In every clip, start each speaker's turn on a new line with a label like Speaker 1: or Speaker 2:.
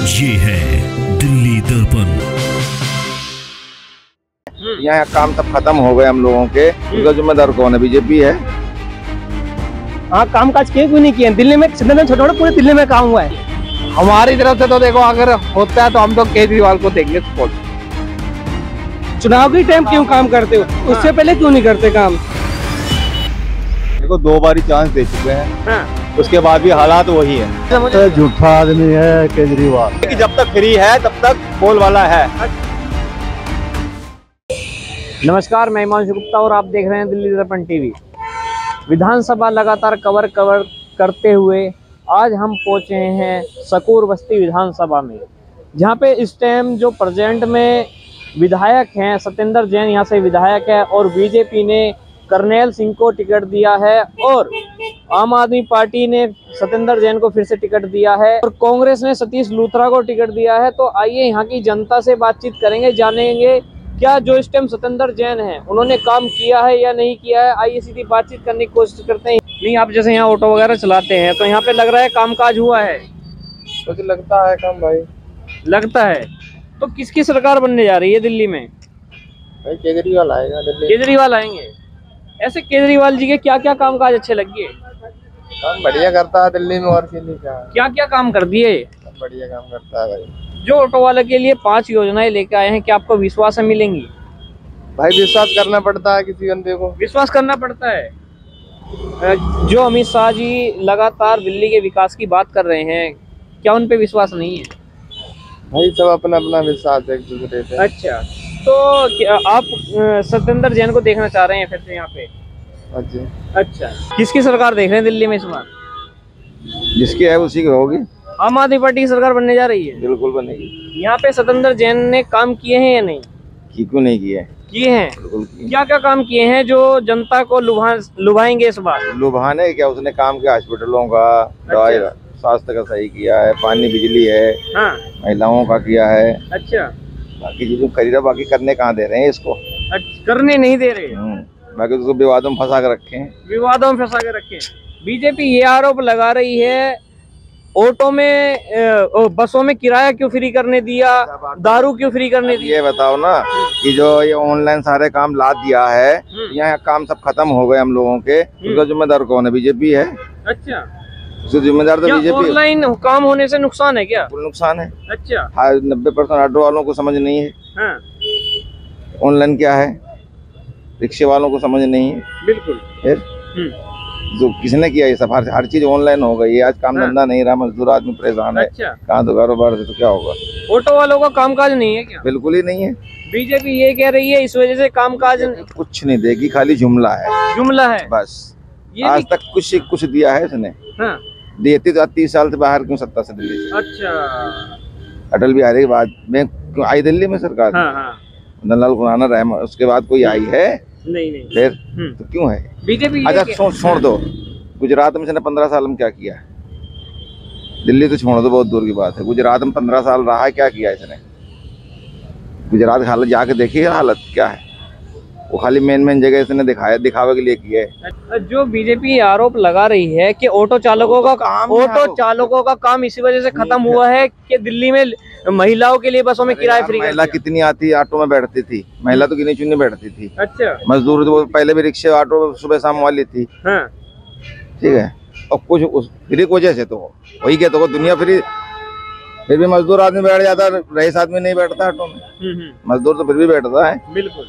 Speaker 1: ये है दिल्ली दर्पण।
Speaker 2: यहाँ काम सब खत्म हो गए हम लोगों के, उसका जिम्मेदार कौन है? बीजेपी है।
Speaker 3: हाँ, काम काज क्यों नहीं किए दिल्ली में? छोटा पूरे दिल्ली में काम हुआ है।
Speaker 4: हमारी तरफ से तो देखो, अगर होता है तो हम तो केजरीवाल को देंगे सपोर्ट।
Speaker 3: चुनाव के टाइम क्यों काम करते हो? उससे पहले क्यों नहीं करते काम?
Speaker 2: देखो 2 बार चांस दे चुके हैं, उसके बाद भी हालात वही है।
Speaker 3: तो
Speaker 2: झूठा आदमी है केजरीवाल, कि जब तक फ्री है तब तक बोल वाला है।
Speaker 4: नमस्कार, मैं हिमांशु गुप्ता और आप देख रहे हैं दिल्ली दर्पण टीवी। विधानसभा लगातार कवर करते हुए आज हम पहुंचे हैं सकूर बस्ती विधानसभा में, जहां पे इस टाइम जो प्रेजेंट में विधायक हैं सत्येंद्र जैन यहाँ से विधायक है, और बीजेपी ने करनेल सिंह को टिकट दिया है, और आम आदमी पार्टी ने सत्येंद्र जैन को फिर से टिकट दिया है, और कांग्रेस ने सतीश लूथरा को टिकट दिया है। तो आइए यहाँ की जनता से बातचीत करेंगे, जानेंगे क्या जो इस टाइम सत्येंद्र जैन है उन्होंने काम किया है या नहीं किया है। आइए सीधी बातचीत करने की कोशिश करते हैं। नहीं, आप जैसे यहाँ ऑटो वगैरह चलाते हैं तो यहाँ पे लग रहा है कामकाज हुआ है?
Speaker 2: कुछ लगता है कम भाई,
Speaker 4: लगता है। तो किसकी सरकार बनने जा रही है दिल्ली में?
Speaker 2: भाई केजरीवाल आएगा दिल्ली।
Speaker 4: केजरीवाल आएंगे। ऐसे केजरीवाल जी के क्या क्या कामकाज अच्छे लगे?
Speaker 2: काम बढ़िया करता है दिल्ली में, और
Speaker 4: क्या क्या काम कर दिए?
Speaker 2: बढ़िया काम करता है भाई।
Speaker 4: जो ऑटो वाले के लिए 5 योजनाएं लेके आए हैं, क्या आपको विश्वास है मिलेंगी?
Speaker 2: भाई विश्वास करना पड़ता है, किसी बंदे को
Speaker 4: विश्वास करना पड़ता है। जो अमित शाह जी लगातार दिल्ली के विकास की बात कर रहे हैं, क्या उन पे विश्वास नहीं है?
Speaker 2: भाई सब अपना अपना विश्वास है एक दूसरे पे।
Speaker 4: अच्छा, तो क्या आप सत्येंद्र जैन को देखना चाह रहे हैं फिर से यहाँ पे? अच्छा, किसकी सरकार देख रहे हैं दिल्ली में इस बार?
Speaker 2: जिसकी है उसी की होगी।
Speaker 4: आम आदमी पार्टी की सरकार बनने जा रही है?
Speaker 2: बिल्कुल बनेगी।
Speaker 4: यहाँ पे सत्येंद्र जैन ने काम किए हैं या नहीं?
Speaker 2: क्यों नहीं किए?
Speaker 4: किए हैं। क्या क्या काम किए हैं जो जनता को लुभाएंगे इस बार?
Speaker 2: लुभाने क्या, उसने काम किया हॉस्पिटलों का, दवाई स्वास्थ्य का सही किया है, पानी बिजली है,
Speaker 4: हाँ।
Speaker 2: महिलाओं का किया है।
Speaker 4: अच्छा,
Speaker 2: बाकी चीजों खरीदा, बाकी करने कहाँ दे रहे हैं इसको?
Speaker 4: करने नहीं दे रहे।
Speaker 2: बाकी उसको विवादों में फंसा कर रखे हैं।
Speaker 4: विवादों में फंसा कर रखे। बीजेपी ये आरोप लगा रही है ऑटो में बसों में किराया क्यों फ्री करने दिया, दारू क्यों फ्री करने दिया?
Speaker 2: ये बताओ ना कि जो ये ऑनलाइन सारे काम ला दिया है, यहाँ काम सब खत्म हो गए हम लोगों के, उसका जिम्मेदार कौन है? बीजेपी है।
Speaker 4: अच्छा,
Speaker 2: उसका जिम्मेदार तो बीजेपी।
Speaker 4: ऑनलाइन काम होने से नुकसान है क्या?
Speaker 2: नुकसान है।
Speaker 4: अच्छा,
Speaker 2: 90% ऑटो वालों को समझ नहीं है
Speaker 4: हाँ।
Speaker 2: ऑनलाइन क्या है, रिक्शे वालों को समझ नहीं है।
Speaker 4: बिल्कुल।
Speaker 2: फिर जो किसने किया ये सब? हर चीज ऑनलाइन हो गई है, आज काम धंधा नहीं रहा, मजदूर आदमी परेशान है।
Speaker 4: अच्छा,
Speaker 2: कहाँ तो कारोबार से तो क्या होगा?
Speaker 4: ऑटो वालों का कामकाज नहीं है क्या?
Speaker 2: बिल्कुल ही नहीं है।
Speaker 4: बीजेपी ये कह रही है इस वजह से कामकाज
Speaker 2: कुछ नहीं देगी, खाली जुमला है।
Speaker 4: जुमला है
Speaker 2: बस। आज तक कुछ दिया है इसने?
Speaker 4: हाँ।
Speaker 2: देती तो 30 साल से बाहर क्यों सत्ता से दिल्ली से?
Speaker 4: अच्छा,
Speaker 2: अटल बिहारी के बाद में क्यों आई दिल्ली में सरकार?
Speaker 4: हाँ, हाँ।
Speaker 2: नंदलाल खुराना रहम, उसके बाद कोई आई है?
Speaker 4: नहीं।
Speaker 2: फिर तो क्यों है
Speaker 4: बीजेपी?
Speaker 2: अच्छा छोड़ दो, गुजरात में इसने 15 साल में क्या किया? दिल्ली तो छोड़ दो, बहुत दूर की बात है। गुजरात में 15 साल रहा है, क्या किया इसने? गुजरात की हालत जाके देखिए, हालत क्या है। वो खाली मेन जगह इसने दिखावे के लिए किया है।
Speaker 4: जो बीजेपी आरोप लगा रही है कि ऑटो चालकों का काम इसी वजह से खत्म हुआ है कि दिल्ली में महिलाओं के लिए बसों में किराया फ्री।
Speaker 2: महिला कितनी आती ऑटो में बैठती थी? महिला तो गिनी चुनी बैठती थी।
Speaker 4: अच्छा,
Speaker 2: मजदूर तो पहले भी रिक्शे ऑटो सुबह शाम वाली थी।
Speaker 4: हाँ।
Speaker 2: ठीक है, और कुछ फ्री की वजह से तो वही कहते हो दुनिया फ्री, फिर भी मजदूर आदमी बैठ जाता है, रईस आदमी नहीं बैठता ऑटो में। मजदूर तो फिर भी बैठता है।
Speaker 4: बिल्कुल।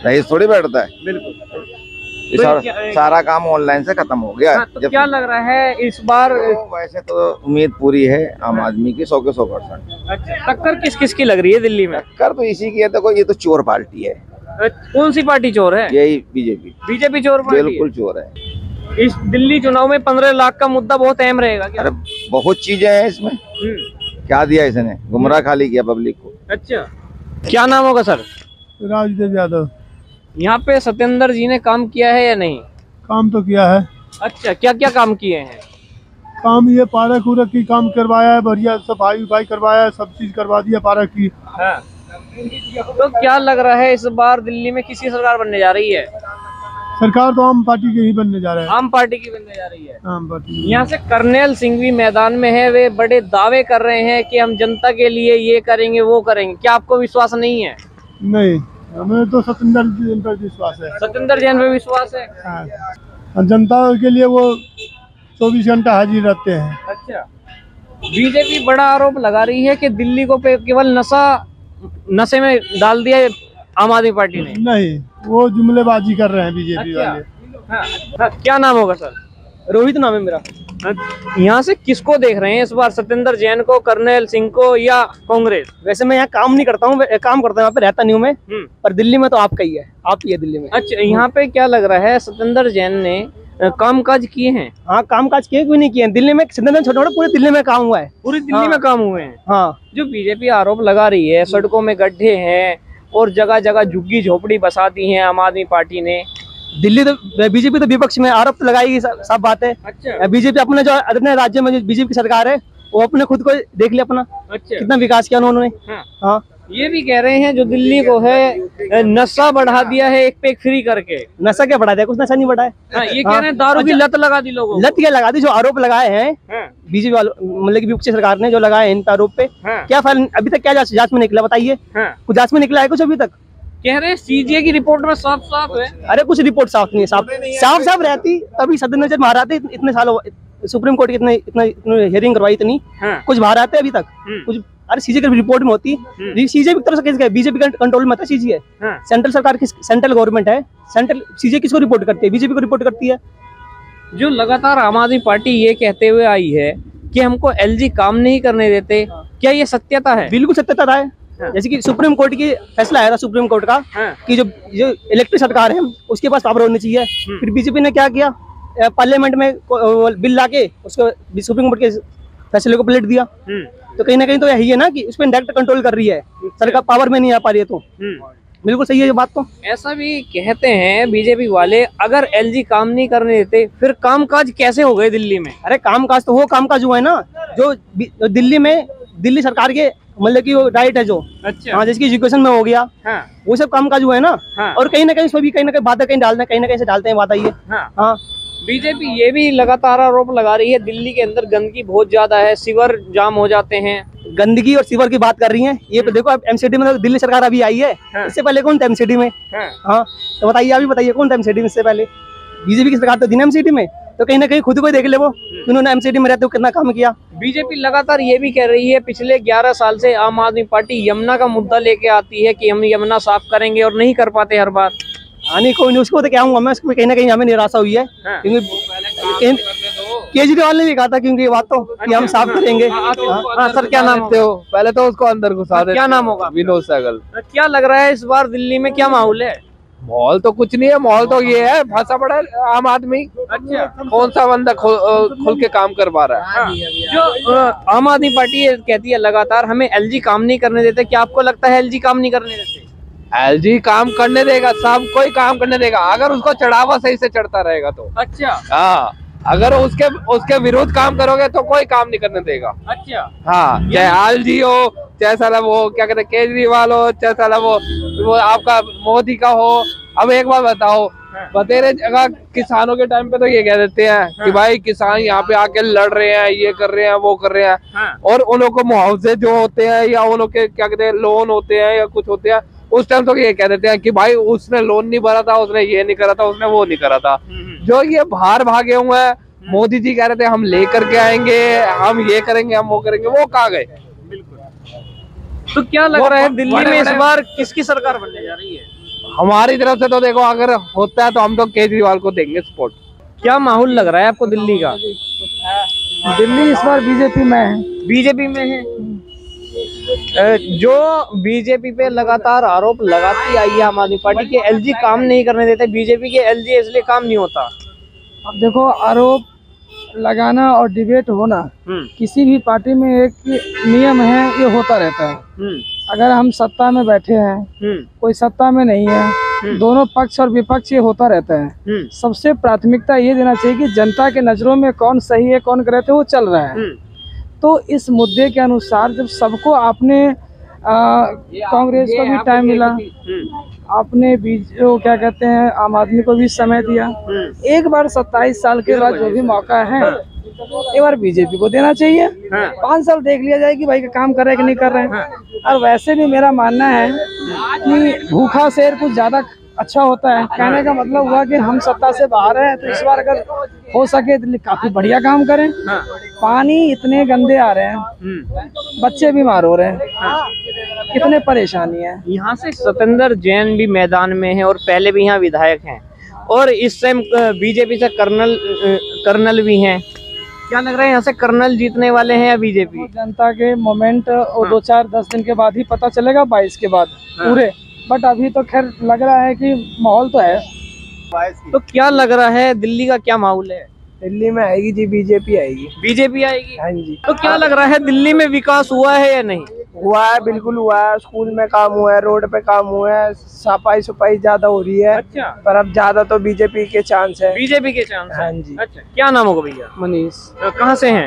Speaker 2: रईस थोड़ी बैठता है।
Speaker 4: बिल्कुल।
Speaker 2: सारा काम ऑनलाइन से खत्म हो गया।
Speaker 4: हाँ, तो क्या लग रहा है इस बार?
Speaker 2: वैसे तो उम्मीद पूरी है आम आदमी की 100 के 100%।
Speaker 4: अच्छा, टक्कर किस किस की लग रही है दिल्ली में?
Speaker 2: टक्कर तो इसी की है। देखो ये तो चोर पार्टी है।
Speaker 4: कौन सी पार्टी चोर है?
Speaker 2: यही बीजेपी।
Speaker 4: बीजेपी चोर पार्टी?
Speaker 2: बिल्कुल चोर है।
Speaker 4: इस दिल्ली चुनाव में 15 लाख का मुद्दा बहुत अहम रहेगा क्या?
Speaker 2: अरे बहुत चीजें हैं इसमें। क्या दिया इसने? गुमराह खाली किया पब्लिक को।
Speaker 4: अच्छा, क्या नाम होगा सर?
Speaker 3: राजदेव यादव।
Speaker 4: यहाँ पे सत्येंद्र जी ने काम किया है या नहीं?
Speaker 3: काम तो किया है। अच्छा,
Speaker 4: क्या क्या काम किए हैं?
Speaker 3: काम ये पार्क उरक की काम करवाया है, बढ़िया सफाई उफाई करवाया है, सब चीज करवा दिया पार्क की।
Speaker 4: हाँ। तो क्या लग रहा है इस बार दिल्ली में किसकी सरकार बनने जा रही है?
Speaker 3: सरकार तो आम पार्टी के ही बनने जा रहा है।
Speaker 4: आम पार्टी की बनने जा रही है।
Speaker 3: आम पार्टी।
Speaker 4: यहाँ से करनेल सिंह भी मैदान में है, वे बड़े दावे कर रहे हैं कि हम जनता के लिए ये करेंगे वो करेंगे। क्या आपको विश्वास नहीं है?
Speaker 3: नहीं, हमें तो सत्येंद्र जैन पर विश्वास है।
Speaker 4: सत्येंद्र जैन पे विश्वास है।
Speaker 3: हाँ, जनता के लिए वो 24 घंटा हाजिर रहते हैं।
Speaker 4: अच्छा, बीजेपी बड़ा आरोप लगा रही है कि दिल्ली को केवल नशे में डाल दिया आम आदमी पार्टी ने।
Speaker 3: नहीं, वो जुमलेबाजी कर रहे हैं बीजेपी वाले।
Speaker 4: हाँ, क्या नाम होगा सर?
Speaker 5: रोहित नाम है मेरा।
Speaker 4: यहाँ से किसको देख रहे हैं इस बार, सत्येंद्र जैन को, करनेल सिंह को या कांग्रेस?
Speaker 5: वैसे मैं यहाँ काम नहीं करता हूँ, काम करता हूँ यहाँ पे, रहता नहीं हूँ मैं, पर दिल्ली में तो आपका ही है, आप ही है दिल्ली में।
Speaker 4: अच्छा, यहाँ पे क्या लग रहा है, सत्येंद्र जैन ने कामकाज किए हैं?
Speaker 5: हाँ, कामकाज किए क्यों नहीं किए? दिल्ली में छोटा छोटा पूरे दिल्ली में काम हुआ है।
Speaker 4: पूरी दिल्ली में काम हुए हैं।
Speaker 5: हाँ,
Speaker 4: जो बीजेपी आरोप लगा रही है सड़कों में गड्ढे हैं और जगह जगह झुग्गी झोपड़ी बसा दी है आम आदमी पार्टी ने।
Speaker 5: दिल्ली तो बीजेपी तो विपक्ष में आरोप तो लगाएगी, सब बात है।
Speaker 4: अच्छा,
Speaker 5: बीजेपी अपने जो अपने राज्य में जो बीजेपी की सरकार है वो अपने खुद को देख लिया अपना।
Speaker 4: अच्छा,
Speaker 5: कितना विकास किया उन्होंने। हाँ,
Speaker 4: ये भी कह रहे हैं जो दिल्ली को है नशा बढ़ा दिया है, एक पे एक फ्री करके।
Speaker 5: नशा क्या बढ़ा दिया? कुछ नशा नहीं बढ़ा है।
Speaker 4: हाँ, ये कह रहे हैं दारू की लत लगा दी लोगों को।
Speaker 5: लत क्या लगा दी? जो आरोप लगाए हैं बीजेपी वालों, मतलब की विपक्षी सरकार ने जो लगाए हैं इन आरोप पे, क्या फाइल अभी तक क्या जांच में निकला बताइए? कुछ जांच में निकला है कुछ अभी तक?
Speaker 4: कह रहे हैं सीजीए की रिपोर्ट में साफ साफ है।
Speaker 5: अरे कुछ रिपोर्ट साफ नहीं है, साफ रहती तभी सदन में बाहर आते। इतने सालों सुप्रीम कोर्ट की इतने हियरिंग करवाई, इतनी कुछ बाहर आते अभी तक कुछ। अरे सीजे की रिपोर्ट में होती, सीजे की तरफ से बीजेपी कंट्रोल में था सीजे। सेंट्रल सरकार की, सेंट्रल गवर्नमेंट है, सेंट्रल सीजे किसको रिपोर्ट करती है? बीजेपी को रिपोर्ट करती है।
Speaker 4: जो लगातार आम आदमी पार्टी ये कहते हुए आई है कि हमको एलजी काम नहीं करने देते, क्या ये सत्यता है?
Speaker 5: बिल्कुल सत्यता है। जैसे कि सुप्रीम कोर्ट की फैसला आया था सुप्रीम कोर्ट का कि जो इलेक्टेड सरकार है उसके पास पावर होनी चाहिए। फिर बीजेपी ने क्या किया, पार्लियामेंट में बिल लाके उसको सुप्रीम कोर्ट के फैसले को पलट दिया। तो कहीं ना कहीं तो यही है ना कि उस पर डायरेक्ट कंट्रोल कर रही है सरकार, पावर में नहीं आ पा रही है। तो बिल्कुल सही है ये बात। तो
Speaker 4: ऐसा भी कहते हैं बीजेपी वाले, अगर एलजी काम नहीं करने देते फिर कामकाज कैसे हो गए दिल्ली में?
Speaker 5: अरे कामकाज तो वो कामकाज हुआ है ना जो दिल्ली में दिल्ली सरकार के मतलब की वो राइट है जो।
Speaker 4: अच्छा,
Speaker 5: हाँ, जिसकी एजुकेशन में हो गया। वो सब कामकाज हुआ है ना। और कहीं ना कहीं इसमें भी कहीं ना कहीं बाधा कहीं डालना, कहीं ना कहीं से डालते हैं बात। ये हाँ,
Speaker 4: बीजेपी ये भी लगातार आरोप लगा रही है दिल्ली के अंदर गंदगी बहुत ज्यादा है, सीवर जाम हो जाते हैं।
Speaker 5: गंदगी और सीवर की बात कर रही हैं ये। देखो अब एमसीडी में तो दिल्ली सरकार अभी आई है, इससे पहले कौन था एमसीडी में? हाँ, तो बताइए, अभी बताइए कौन था एमसीडी में इससे पहले? बीजेपी की सरकार तो थी ना एमसीडी में। तो कहीं ना कहीं खुद को देख ले वो, उन्होंने एमसीडी में रहते हुए कितना काम किया।
Speaker 4: बीजेपी लगातार ये भी कह रही है पिछले 11 साल से आम आदमी पार्टी यमुना का मुद्दा लेके आती है कि हम यमुना साफ करेंगे और नहीं कर पाते हर बार।
Speaker 5: आने कोई नहीं, उसको तो क्या हूँ मैं, उसको कहीं ना कहीं हमें निराशा हुई है। क्योंकि केजरीवाल ने भी कहा था क्योंकि ये बात तो कि हम साफ करेंगे।
Speaker 4: हाँ सर, क्या नाम
Speaker 6: हो? पहले तो उसको अंदर घुसा दे।
Speaker 4: क्या नाम होगा?
Speaker 6: विनोद सहगल।
Speaker 4: क्या लग रहा है इस बार दिल्ली में क्या माहौल है?
Speaker 6: माहौल तो कुछ नहीं है, माहौल तो ये है फंसा पड़ा है आम आदमी।
Speaker 4: अच्छा,
Speaker 6: कौन सा बंदा खुल के काम कर पा रहा है?
Speaker 4: जो आम आदमी पार्टी कहती है लगातार हमें एलजी काम नहीं करने देते, क्या आपको लगता है एलजी काम नहीं करने देते?
Speaker 6: एलजी काम करने देगा, सब कोई काम करने देगा अगर उसको चढ़ावा सही से चढ़ता रहेगा तो।
Speaker 4: अच्छा,
Speaker 6: हाँ, अगर उसके विरुद्ध काम करोगे तो कोई काम नहीं करने देगा।
Speaker 4: अच्छा,
Speaker 6: हाँ, चाहे एलजी हो, चाहे साला वो क्या कहते हैं केजरीवाल हो, चाहे साला वो आपका मोदी का हो। अब एक बात बताओ, बतेरे जगह किसानों के टाइम पे तो ये कह देते हैं कि भाई किसान यहाँ पे आके लड़ रहे हैं, ये कर रहे हैं, वो कर रहे हैं। और उन लोगों को मुआवजे जो होते हैं या उन लोग के क्या कहते हैं लोन होते हैं या कुछ होते हैं, उस टाइम तो ये कह देते हैं कि भाई उसने लोन नहीं भरा था, उसने ये नहीं करा था, उसने वो नहीं करा था। जो ये बाहर भागे हुए हैं, मोदी जी कह रहे थे हम लेकर के आएंगे, हम ये करेंगे, हम वो करेंगे, वो कहाँ गए?
Speaker 4: तो क्या लग रहा है दिल्ली में इस बार किसकी सरकार बनने जा रही है?
Speaker 6: हमारी तरफ से तो देखो अगर होता है तो हम तो केजरीवाल को देंगे सपोर्ट।
Speaker 4: क्या माहौल लग रहा है आपको दिल्ली का?
Speaker 5: दिल्ली इस बार बीजेपी में है।
Speaker 4: बीजेपी में है। जो बीजेपी पे लगातार आरोप लगाती आई है आम आदमी पार्टी के एलजी काम नहीं करने देते, बीजेपी के एलजी इसलिए काम नहीं होता।
Speaker 5: अब देखो, आरोप लगाना और डिबेट होना किसी भी पार्टी में एक नियम है, ये होता रहता है। अगर हम सत्ता में बैठे हैं, कोई सत्ता में नहीं है, दोनों पक्ष और विपक्ष ये होता रहता है। सबसे प्राथमिकता ये देना चाहिए कि जनता के नजरों में कौन सही है कौन गलत है वो चल रहा है। तो इस मुद्दे के अनुसार जब सबको आपने कांग्रेस को भी टाइम मिला, आपने जो क्या कहते हैं आम आदमी को भी समय दिया। एक बार 27 साल के बाद जो भी मौका है एक बार बीजेपी को देना चाहिए। 5 साल देख लिया जाए कि भाई का काम कर रहे हैं कि नहीं कर रहे हैं। और वैसे भी मेरा मानना है कि भूखा शेर कुछ ज्यादा अच्छा होता है। कहने का मतलब हुआ कि हम सत्ता से बाहर हैं तो इस बार अगर हो सके तो काफी बढ़िया काम करें। पानी इतने गंदे आ रहे हैं, बच्चे बीमार हो रहे हैं, कितने परेशानी है।
Speaker 4: यहाँ से सतेंद्र जैन भी मैदान में है और पहले भी यहाँ विधायक हैं और इस टाइम बीजेपी से कर्नल भी हैं। क्या लग रहा है यहाँ से कर्नल जीतने वाले हैं या बीजेपी?
Speaker 5: जनता के मोमेंट और 2-4-10 दिन के बाद ही पता चलेगा, 22 के बाद पूरे। बट अभी तो खैर लग रहा है कि माहौल तो है।
Speaker 4: तो क्या लग रहा है दिल्ली का क्या माहौल है?
Speaker 5: दिल्ली में आएगी जी, बीजेपी आएगी।
Speaker 4: बीजेपी आएगी?
Speaker 5: हाँ जी।
Speaker 4: तो क्या लग रहा है दिल्ली में विकास हुआ है या नहीं?
Speaker 5: हुआ है, बिल्कुल हुआ है। स्कूल में काम हुआ है, रोड पे काम हुआ है, सफाई ज्यादा हो रही है।
Speaker 4: अच्छा।
Speaker 5: पर अब ज्यादा तो बीजेपी के चांस है।
Speaker 4: बीजेपी के चांस?
Speaker 5: हाँ जी।
Speaker 4: अच्छा, क्या नाम होगा भैया?
Speaker 5: मनीष।
Speaker 4: कहाँ से हैं?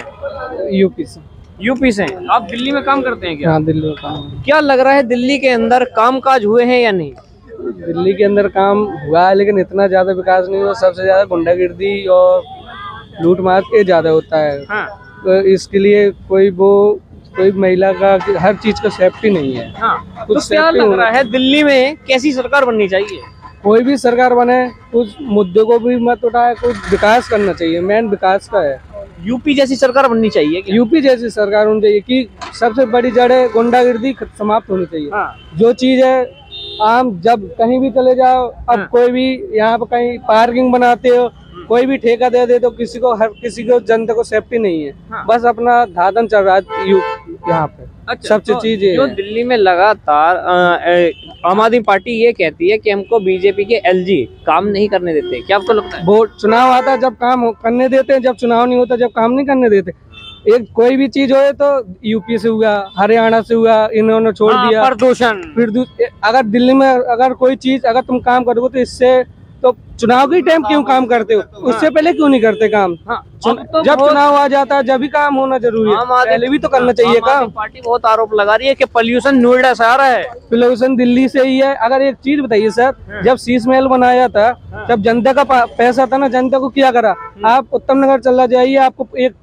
Speaker 5: यूपी से।
Speaker 4: यूपी से? आप दिल्ली में काम करते हैं क्या?
Speaker 5: हाँ, दिल्ली में काम।
Speaker 4: क्या लग रहा है दिल्ली के अंदर कामकाज हुए हैं या नहीं?
Speaker 5: दिल्ली के अंदर काम हुआ है लेकिन इतना ज्यादा विकास नहीं हुआ। सबसे ज्यादा गुंडागिर्दी और लूट मार के ज्यादा होता है।
Speaker 4: हाँ।
Speaker 5: तो इसके लिए कोई महिला का हर चीज का सेफ्टी नहीं है।
Speaker 4: हाँ। तो क्या लग रहा है दिल्ली में कैसी सरकार बननी चाहिए?
Speaker 5: कोई भी सरकार बने, कुछ मुद्दों को भी मत उठाए, कुछ विकास करना चाहिए। मेन विकास का है।
Speaker 4: यूपी जैसी सरकार बननी चाहिए क्या?
Speaker 5: यूपी जैसी सरकार होनी चाहिए कि सबसे बड़ी जड़ है गुंडागिर्दी समाप्त होनी चाहिए।
Speaker 4: हाँ।
Speaker 5: जो चीज है आम, जब कहीं भी चले जाओ, अब कोई भी यहाँ पे कहीं पार्किंग बनाते हो, कोई भी ठेका दे दे तो किसी को जनता को सेफ्टी नहीं है।
Speaker 4: हाँ।
Speaker 5: बस अपना धाधन चल रहा है यहाँ पे।
Speaker 4: अच्छा,
Speaker 5: सबसे
Speaker 4: तो
Speaker 5: चीज
Speaker 4: जो दिल्ली में लगातार आम आदमी पार्टी ये कहती है कि हमको बीजेपी के एलजी काम नहीं करने देते, क्या आपको लगता है?
Speaker 5: वोट चुनाव आता है जब काम करने देते हैं, जब चुनाव नहीं होता जब काम नहीं करने देते। एक कोई भी चीज हो तो यूपी से हुआ, हरियाणा से हुआ, इन्होंने छोड़ दिया।
Speaker 4: प्रदूषण।
Speaker 5: फिर अगर दिल्ली में अगर कोई चीज अगर तुम काम करोगे तो इससे तो चुनाव के टाइम क्यों काम करते हो? उससे पहले क्यों नहीं करते काम?
Speaker 4: तो
Speaker 5: जब चुनाव आ जाता है जब भी काम होना जरूरी है। पहले भी तो करना चाहिए काम।
Speaker 4: पार्टी बहुत आरोप लगा रही है कि पोल्यूशन नोएडा से आ रहा है।
Speaker 5: पोल्यूशन दिल्ली से ही है। अगर एक चीज बताइए सर, जब शीश महल बनाया था जब जनता का पैसा था ना, जनता को क्या करा? आप उत्तम नगर चला जाइए, आपको एक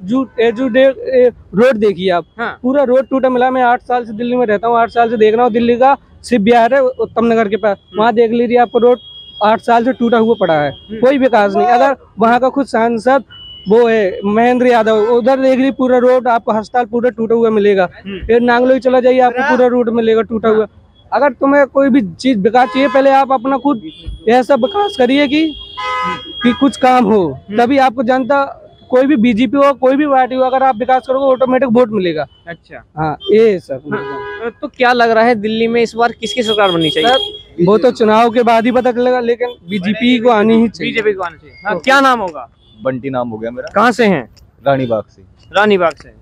Speaker 5: रोड देखिए आप। पूरा रोड टूटा मिला। मैं 8 साल से दिल्ली में रहता हूँ, 8 साल से देख रहा हूँ। दिल्ली का शिव विहार है उत्तम नगर के पास, वहाँ देख लीजिए आपको रोड 8 साल से टूटा हुआ पड़ा है, कोई विकास नहीं। अगर वहाँ का खुद सांसद वो है महेंद्र यादव, उधर देख लीजिए पूरा रोड आपको अस्पताल पूरा टूटा हुआ मिलेगा। फिर नांगलोई चला जाइए, आपको पूरा रोड मिलेगा टूटा हुआ। अगर तुम्हें कोई भी चीज विकास चाहिए, पहले आप अपना खुद ऐसा विकास करिए कि कुछ काम हो, तभी आपको जनता, कोई भी बीजेपी हो कोई भी पार्टी हो, अगर आप विकास करोगे ऑटोमेटिक वोट मिलेगा।
Speaker 4: अच्छा।
Speaker 5: हाँ, ये सब।
Speaker 4: तो क्या लग रहा है दिल्ली में इस बार किसकी सरकार बननी चाहिए?
Speaker 5: वो तो चुनाव के बाद ही पता चलेगा, लेकिन बीजेपी को आनी ही चाहिए।
Speaker 4: बीजेपी को आनी चाहिए। हाँ, क्या नाम होगा?
Speaker 2: बंटी नाम हो गया मेरा।
Speaker 4: कहाँ से हैं?
Speaker 2: रानीबाग से।
Speaker 4: रानीबाग से।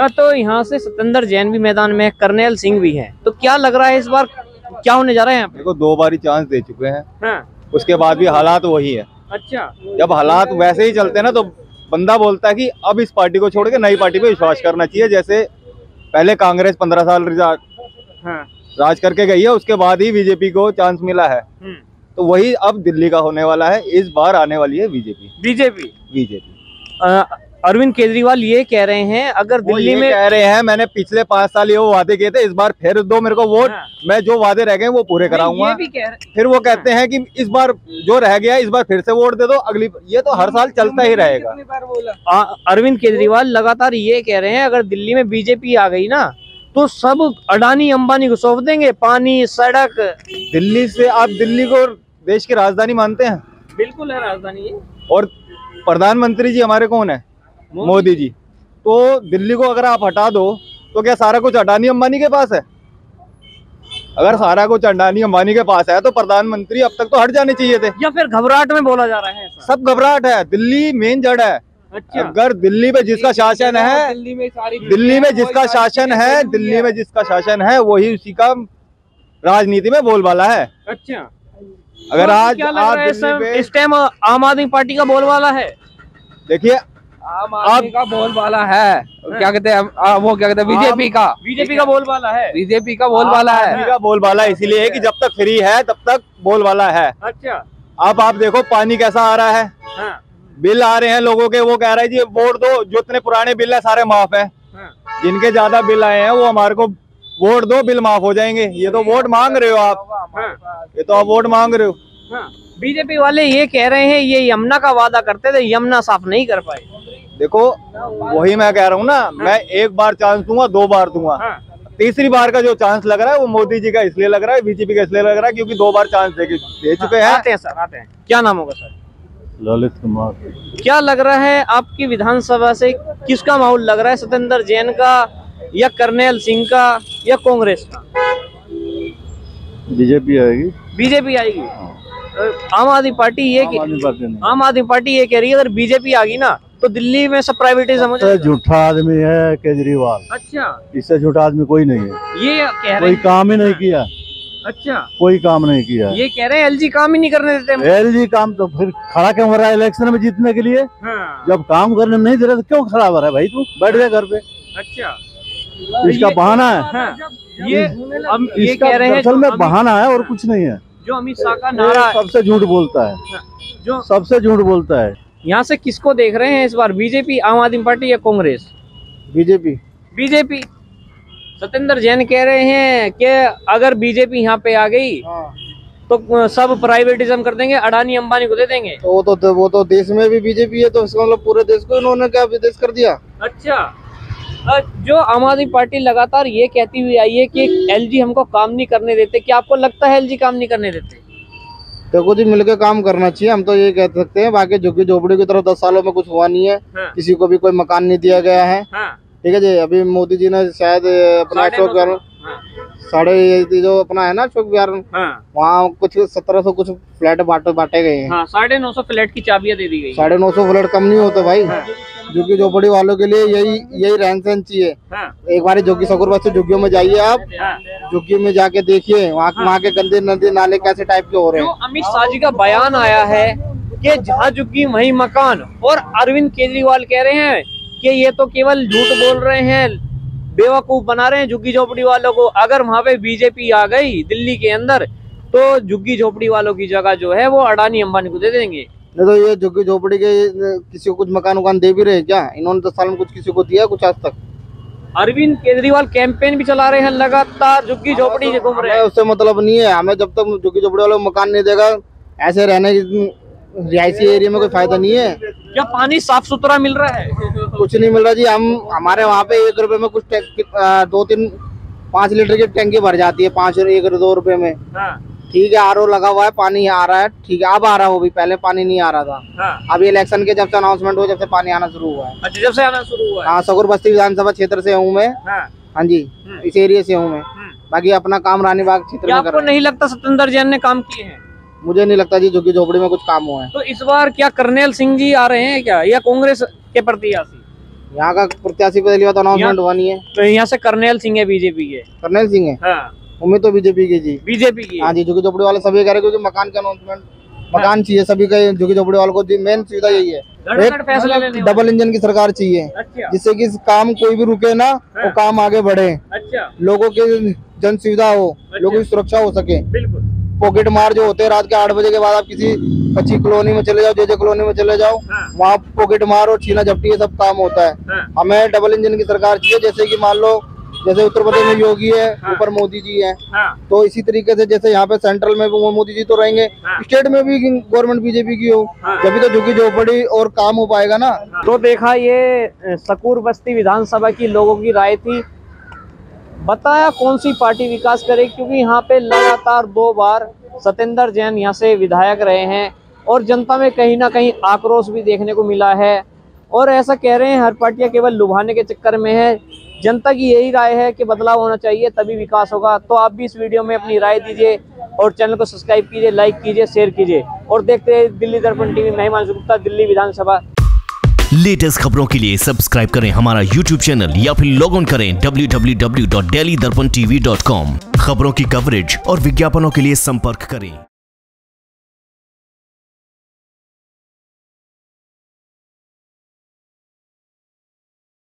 Speaker 4: तो यहाँ से सतेंद्र जैन भी मैदान में है, कर्नल सिंह भी हैं। तो क्या लग रहा है इस बार क्या होने जा रहा है यहाँ पे?
Speaker 2: देखो 2 बार चांस दे चुके हैं।
Speaker 4: हाँ।
Speaker 2: उसके बाद भी हालात वही है।
Speaker 4: अच्छा।
Speaker 2: जब हालात वैसे ही चलते हैं ना तो बंदा बोलता है कि अब इस पार्टी को छोड़ के नई पार्टी पे विश्वास करना चाहिए। जैसे पहले कांग्रेस 15 साल राज करके गई है, उसके बाद ही बीजेपी को चांस मिला है। तो वही अब दिल्ली का होने वाला है। इस बार आने वाली है बीजेपी।
Speaker 4: अरविंद केजरीवाल ये कह रहे हैं अगर दिल्ली में
Speaker 2: कह रहे हैं मैंने पिछले 5 साल ये वो वादे किए थे, इस बार फिर दो मेरे को वोट।
Speaker 4: हाँ।
Speaker 2: मैं जो वादे रह गए वो पूरे कराऊंगा। फिर वो कहते हैं कि इस बार जो रह गया इस बार फिर से वोट दे दो अगली। ये तो हर साल चलता ही रहेगा।
Speaker 4: अरविंद केजरीवाल लगातार ये कह रहे हैं अगर दिल्ली में बीजेपी आ गई ना तो सब अडानी अंबानी को सौंप देंगे, पानी, सड़क।
Speaker 2: दिल्ली से आप दिल्ली को देश की राजधानी मानते हैं?
Speaker 4: बिल्कुल है राजधानी।
Speaker 2: और प्रधानमंत्री जी हमारे कौन है? मोदी जी। तो दिल्ली को अगर आप हटा दो तो क्या सारा कुछ अडानी अंबानी के पास है? अगर सारा कुछ अडानी अंबानी के पास है तो प्रधानमंत्री अब तक तो हट जाने चाहिए थे।
Speaker 4: या फिर घबराहट में बोला जा रहा है?
Speaker 2: सब घबराहट है। दिल्ली मेन जड़ है।
Speaker 4: अच्छा।
Speaker 2: अगर दिल्ली में जिसका शासन है, दिल्ली में जिसका शासन है वही उसी का राजनीति में बोलबाला है।
Speaker 4: अच्छा।
Speaker 2: अगर आज
Speaker 4: क्या लग रहा है इस टाइम आम आदमी पार्टी का बोलबाला है?
Speaker 2: देखिए
Speaker 6: आम आदमी का बोलबाला है, क्या कहते हैं वो क्या कहते हैं बीजेपी का
Speaker 4: बोलबाला है।
Speaker 6: बीजेपी का बोलबाला है।
Speaker 7: का बोलबाला इसीलिए है कि जब तक फ्री है तब तक बोलबाला है।
Speaker 4: अच्छा।
Speaker 7: अब आप देखो पानी कैसा आ रहा है,
Speaker 4: हाँ।
Speaker 7: बिल आ रहे हैं लोगों के, वो कह रहा है जी वोट दो, जो इतने पुराने बिल है सारे माफ है।
Speaker 4: हाँ।
Speaker 7: जिनके ज्यादा बिल आए हैं वो हमारे को वोट दो, बिल माफ हो जाएंगे। ये तो वोट मांग रहे हो आप, ये तो आप वोट मांग रहे हो।
Speaker 4: हाँ। बीजेपी वाले ये कह रहे हैं ये यमुना का वादा करते थे, यमुना साफ नहीं कर पाए।
Speaker 7: देखो वही मैं कह रहा हूँ ना, मैं एक बार चांस दूंगा, 2 बार दूंगा, तीसरी बार का जो चांस लग रहा है वो मोदी जी का इसलिए लग रहा है, बीजेपी का इसलिए लग रहा है क्योंकि 2 बार चांस दे चुके हैं।
Speaker 4: आते हैं सर, आते हैं। क्या नाम होगा सर?
Speaker 3: ललित कुमार।
Speaker 4: क्या लग रहा है आपकी विधानसभा से किसका माहौल लग रहा है, सत्येंद्र जैन का या करनेल सिंह का या कांग्रेस का?
Speaker 3: बीजेपी आएगी।
Speaker 4: बीजेपी आएगी। आम आदमी पार्टी ये कह रही है अगर बीजेपी आ गई ना तो दिल्ली में सब प्राइवेटाइजेशन हो जाएगा।
Speaker 3: झूठा आदमी है केजरीवाल।
Speaker 4: अच्छा।
Speaker 3: इससे झूठा आदमी कोई नहीं है।
Speaker 4: ये कह रहे
Speaker 3: कोई काम ही नहीं किया।
Speaker 4: अच्छा।
Speaker 3: कोई काम नहीं किया।
Speaker 4: ये कह रहे हैं एलजी काम ही नहीं करने देते।
Speaker 3: एलजी काम तो फिर खड़ा क्यों हो रहा है इलेक्शन में जीतने के लिए?
Speaker 4: हाँ।
Speaker 3: जब काम करने नहीं दे रहे तो क्यों खड़ा हो रहा है भाई? तू बैठ गया घर पे।
Speaker 4: अच्छा।
Speaker 3: इसका बहाना है।
Speaker 4: हाँ। ये कह रहे हैं
Speaker 3: असल में बहाना है और कुछ नहीं है।
Speaker 4: जो अमित शाह का नारा
Speaker 3: सबसे झूठ बोलता है,
Speaker 4: जो
Speaker 3: सबसे झूठ बोलता है।
Speaker 4: यहाँ से किसको देख रहे हैं इस बार, बीजेपी, आम आदमी पार्टी या कांग्रेस? बीजेपी। सत्येंद्र जैन कह रहे हैं कि अगर बीजेपी यहाँ पे आ गई तो सब प्राइवेटिज्म कर देंगे, अडानी अंबानी को दे देंगे।
Speaker 8: तो वो तो देश में भी बीजेपी है, तो इसका मतलब पूरे देश को इन्होंने क्या विदेश कर दिया।
Speaker 4: अच्छा। जो आम आदमी पार्टी लगातार ये कहती हुई आई है कि एलजी हमको काम नहीं करने देते, क्या आपको लगता है एलजी काम नहीं करने देते?
Speaker 8: देखो जी, मिलके काम करना चाहिए, हम तो ये कह सकते हैं। बाकी झुग्गी झोपड़ी की तरफ 10 सालों में कुछ हुआ नहीं है। हाँ। किसी को भी कोई मकान नहीं दिया गया है। हाँ। ठीक है जी। अभी मोदी जी ने शायद अपना अशोक विहार, जो अपना है ना अशोक विहार, वहाँ कुछ 1700 कुछ फ्लैट बांटे गए हैं।
Speaker 4: 950 फ्लैट की चाबियां दे दी गई।
Speaker 8: 950 फ्लैट कम नहीं होते भाई। झुग्गी झोपड़ी वालों के लिए यही रहन सहन चाहिए। एक बार झुग्गी सकुर बस्ती झुग्गियों में जाइए आप, झुग्गी में जाके देखिए वहाँ के गंदे नदी नाले कैसे टाइप के हो रहे हैं।
Speaker 4: अमित शाह जी का बयान आया है कि जहाँ झुग्गी वहीं मकान, और अरविंद केजरीवाल कह रहे हैं कि ये तो केवल झूठ बोल रहे हैं, बेवकूफ बना रहे हैं झुग्गी झोपड़ी वालों को। अगर वहाँ पे बीजेपी आ गई दिल्ली के अंदर तो झुग्गी झोपड़ी वालों की जगह जो है वो अडानी अंबानी को दे देंगे।
Speaker 8: नहीं तो ये झुग्गी झोपड़ी के किसी को कुछ मकान उकान दे भी रहे क्या? इन्होंने 10 साल में कुछ किसी को दिया कुछ आज तक?
Speaker 4: अरविंद केजरीवाल कैंपेन भी चला रहे हैं, लगातार झुग्गी झोपड़ी से घूम रहे हैं।
Speaker 8: उससे मतलब नहीं है हमें, जब तक झुग्गी झोपड़ी वालों को मकान नहीं देगा, ऐसे रहने की रिहायशी एरिया में कोई फायदा नहीं है।
Speaker 4: क्या पानी साफ सुथरा मिल रहा है?
Speaker 8: कुछ नहीं मिल रहा जी। हमारे वहाँ पे 1 रुपए में कुछ 2-3-5 लीटर की टैंकी भर जाती है, 1-2 रुपए में। ठीक है, आरओ लगा हुआ है, पानी आ रहा है। ठीक है, अब आ रहा है, वो भी पहले पानी नहीं आ रहा था। अभी इलेक्शन के जब से अनाउंसमेंट हुआ, जब से पानी आना शुरू हुआ है।
Speaker 4: अच्छा, जब से आना शुरू हुआ है।
Speaker 8: हाँ, सकुर बस्ती विधानसभा क्षेत्र से हूँ मैं। हाँ जी, इस एरिया से हूँ मैं। बाकी अपना काम रानीबाग क्षेत्र में।
Speaker 4: आपको नहीं लगता सत्येंद्र जैन ने काम किए हैं?
Speaker 8: मुझे नहीं लगता जी झुग्गी झोपड़ी में कुछ काम हुआ है।
Speaker 4: तो इस बार क्या करनेल सिंह जी आ रहे हैं क्या, या कांग्रेस के प्रत्याशी?
Speaker 8: यहाँ का प्रत्याशी पहली बार तो अनाउंसमेंट हुआ नहीं है।
Speaker 4: तो यहाँ से करनेल सिंह है, बीजेपी के
Speaker 8: करनेल सिंह है।
Speaker 4: हाँ।
Speaker 8: उम्मीद तो बीजेपी की जी।
Speaker 4: बीजेपी की।
Speaker 8: हाँ जी, झुग्गी झोपड़ी वाले सभी कह रहे हैं क्योंकि मकान के अनाउंसमेंट, मकान चाहिए सभी का। झुग्गी झोपड़ी वालों को मेन सुविधा यही है, एक डबल इंजन की सरकार चाहिए। अच्छा। जिससे कि काम कोई भी रुके ना, वो काम आगे बढ़े। अच्छा। लोगों के जन सुविधा हो, लोगों की सुरक्षा हो सके। बिल्कुल। पॉकेट मार जो होते हैं रात के 8 बजे के बाद, आप किसी अच्छी कॉलोनी में चले जाओ, जे कॉलोनी में चले जाओ, वहाँ पॉकेट मार और छीना झपटी ये सब काम होता है। हमें डबल इंजन की सरकार चाहिए। जैसे कि मान लो जैसे उत्तर प्रदेश में योगी है, ऊपर मोदी जी है, तो इसी तरीके से जैसे यहाँ पे सेंट्रल में वो मोदी जी तो रहेंगे, स्टेट में भी गवर्नमेंट बीजेपी की हो, जब तो झुग्गी झोपड़ी और काम हो पाएगा ना।
Speaker 4: तो देखा, ये सकूर बस्ती विधानसभा की लोगों की राय थी। बताया कौन सी पार्टी विकास करे, क्योंकि यहाँ पे लगातार 2 बार सत्येंद्र जैन यहाँ से विधायक रहे हैं और जनता में कहीं ना कहीं आक्रोश भी देखने को मिला है। और ऐसा कह रहे हैं हर पार्टियां केवल लुभाने के चक्कर में है। जनता की यही राय है कि बदलाव होना चाहिए, तभी विकास होगा। तो आप भी इस वीडियो में अपनी राय दीजिए और चैनल को सब्सक्राइब कीजिए, लाइक कीजिए, शेयर कीजिए और देखते रहिए दिल्ली दर्पण टीवी। मैं हिमांशु गुप्ता, दिल्ली विधानसभा।
Speaker 1: लेटेस्ट खबरों के लिए सब्सक्राइब करें हमारा YouTube चैनल या फिर लॉग ऑन करें www.delhidarpantv.com। खबरों की कवरेज और विज्ञापनों के लिए संपर्क करें।